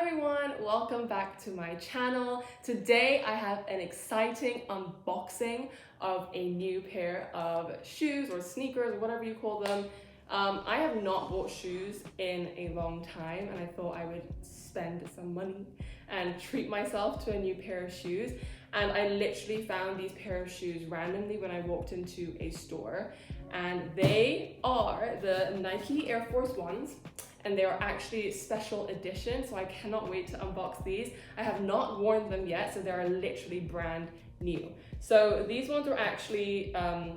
everyone, welcome back to my channel. Today I have an exciting unboxing of a new pair of shoes or sneakers or whatever you call them. I have not bought shoes in a long time and I thought I would spend some money and treat myself to a new pair of shoes. And I literally found these pair of shoes randomly when I walked into a store, and they are the Nike Air Force Ones. And they are actually special edition, so I cannot wait to unbox these. I have not worn them yet, so they are literally brand new. So these ones are actually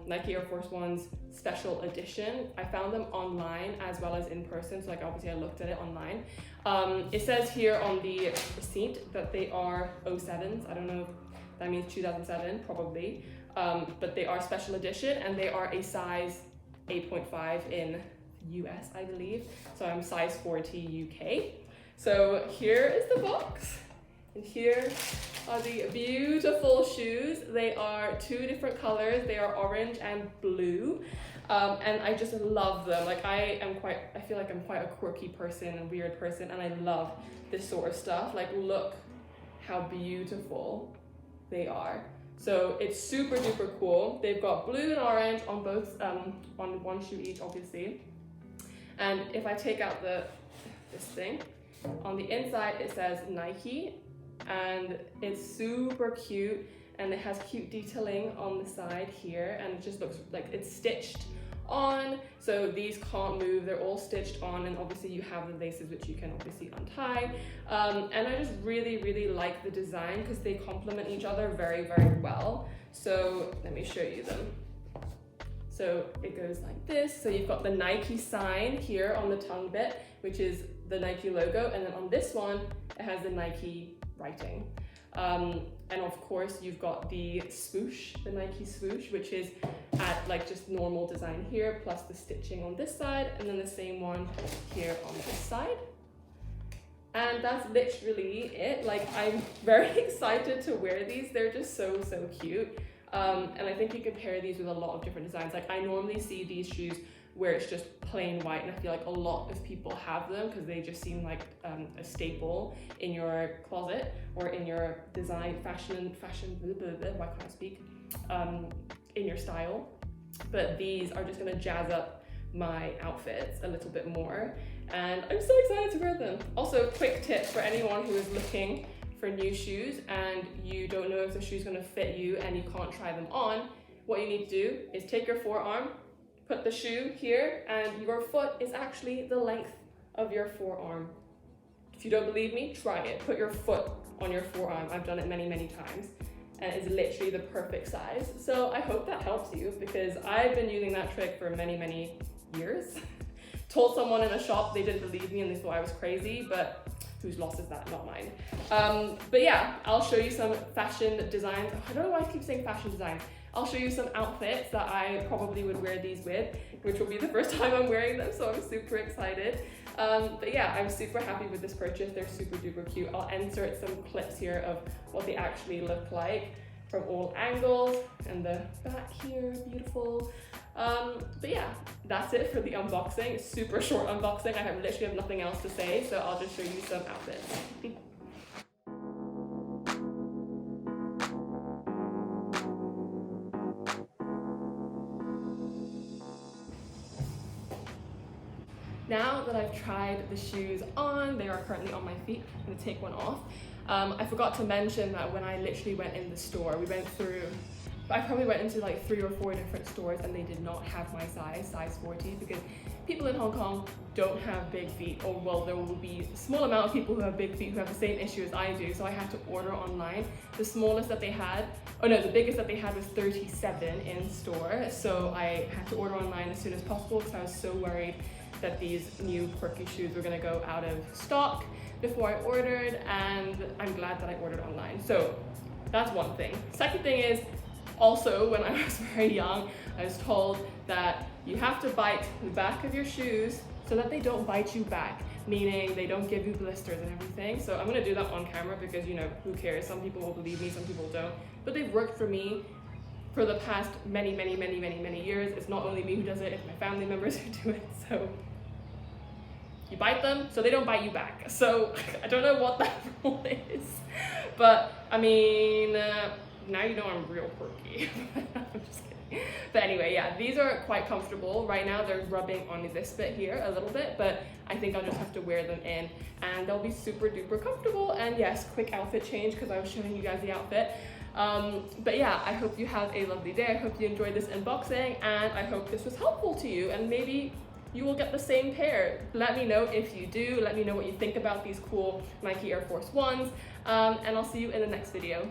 Nike Air Force Ones special edition. I found them online as well as in person, so obviously I looked at it online. It says here on the receipt that they are 07s. I don't know if that means 2007, probably. But they are special edition and they are a size 8.5 in US, I believe. So I'm size 40 UK. So here is the box. And here are the beautiful shoes. They are two different colors. They are orange and blue. And I just love them. I feel like I'm quite a quirky person, a weird person, and I love this sort of stuff. Look how beautiful they are. So it's super duper cool. They've got blue and orange on both, on one shoe each, obviously. And if I take out this thing, on the inside it says Nike, and it's super cute, and it has cute detailing on the side here, and it just looks like it's stitched on, so these can't move, they're all stitched on, and obviously you have the laces which you can obviously untie. And I just really like the design because they complement each other very well. So let me show you them. So it goes like this. So you've got the Nike sign here on the tongue bit, which is the Nike logo. And then on this one, it has the Nike writing. And of course, you've got the swoosh, the Nike swoosh, which is at just normal design here, plus the stitching on this side, and then the same one here on this side. And that's literally it. I'm very excited to wear these. They're just so cute. And I think you can pair these with a lot of different designs. I normally see these shoes where it's just plain white, and I feel like a lot of people have them because they just seem like a staple in your closet or in your design, fashion, why can't I speak? In your style. But these are just gonna jazz up my outfits a little bit more, and I'm so excited to wear them. Also, quick tip for anyone who is looking for new shoes and you don't know if the shoe's gonna fit you and you can't try them on, what you need to do is take your forearm, put the shoe here, and your foot is actually the length of your forearm. If you don't believe me, try it. Put your foot on your forearm. I've done it many times, and it's literally the perfect size. So I hope that helps you, because I've been using that trick for many years. Told someone in a shop, they didn't believe me and they thought I was crazy, but whose loss is that? Not mine. But yeah, I'll show you some fashion designs. I don't know why I keep saying fashion design. I'll show you some outfits that I probably would wear these with, which will be the first time I'm wearing them, so I'm super excited. But yeah, I'm super happy with this purchase. They're super duper cute. I'll insert some clips here of what they actually look like from all angles, and the back here, beautiful. But yeah, that's it for the unboxing. Super short unboxing. I literally have nothing else to say, so I'll just show you some outfits. Now that I've tried the shoes on, they are currently on my feet. I'm gonna take one off. I forgot to mention that when I literally went in the store, I probably went into 3 or 4 different stores, and they did not have my size 40, because people in Hong Kong don't have big feet, or well, there will be a small amount of people who have big feet who have the same issue as I do, so I had to order online. The smallest that they had, the biggest that they had was 37 in store, so I had to order online as soon as possible because I was so worried that these new quirky shoes were gonna go out of stock before I ordered, and I'm glad that I ordered online. So that's one thing. Second thing is, also when I was very young, I was told that you have to bite the back of your shoes so that they don't bite you back, meaning they don't give you blisters and everything. So I'm gonna do that on camera because, who cares? Some people will believe me, some people don't. But they've worked for me for the past many years. It's not only me who does it, it's my family members who do it. So you bite them, so they don't bite you back. So I don't know what that rule is, but I mean, now you know I'm real quirky. I'm just kidding. But anyway, yeah, these are quite comfortable. Right now they're rubbing on this bit here a little bit, but I think I'll just have to wear them in and they'll be super duper comfortable. And yes, quick outfit change because I was showing you guys the outfit. But yeah, I hope you have a lovely day. I hope you enjoyed this unboxing and I hope this was helpful to you and maybe you will get the same pair. Let me know if you do. Let me know what you think about these cool Nike Air Force Ones. And I'll see you in the next video.